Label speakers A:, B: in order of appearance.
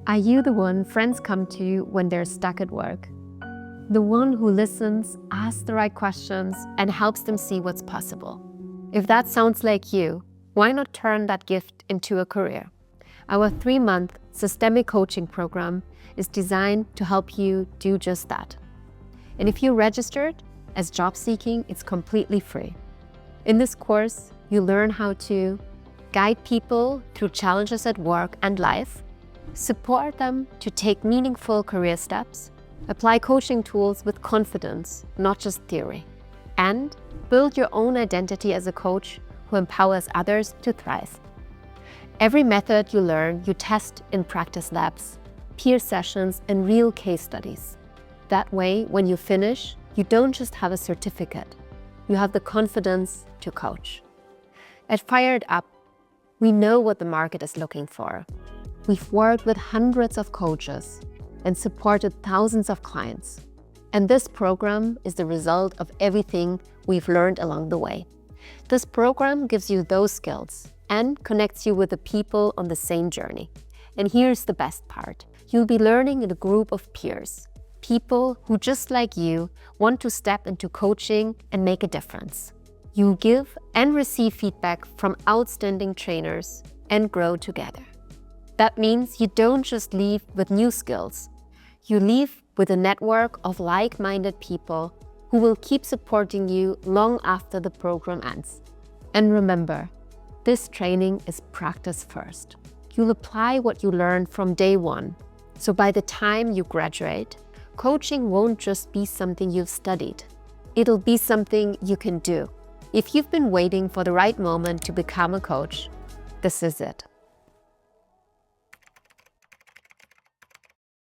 A: Are you the one friends come to when they're stuck at work? The one who listens, asks the right questions, and helps them see what's possible? If that sounds like you, why not turn that gift into a career? Our 3-month systemic coaching program is designed to help you do just that. And if you're registered as job seeking, it's completely free. In this course, you learn how to guide people through challenges at work and life, support them to take meaningful career steps, apply coaching tools with confidence, not just theory, and build your own identity as a coach who empowers others to thrive. Every method you learn, you test in practice labs, peer sessions, and real case studies. That way, when you finish, you don't just have a certificate, you have the confidence to coach. At Fired Up, we know what the market is looking for. We've worked with hundreds of coaches and supported thousands of clients. And this program is the result of everything we've learned along the way. This program gives you those skills and connects you with the people on the same journey. And here's the best part. You'll be learning in a group of peers, people who, just like you, want to step into coaching and make a difference. You'll give and receive feedback from outstanding trainers and grow together. That means you don't just leave with new skills. You leave with a network of like-minded people who will keep supporting you long after the program ends. And remember, this training is practice first. You'll apply what you learned from day one. So by the time you graduate, coaching won't just be something you've studied. It'll be something you can do. If you've been waiting for the right moment to become a coach, this is it.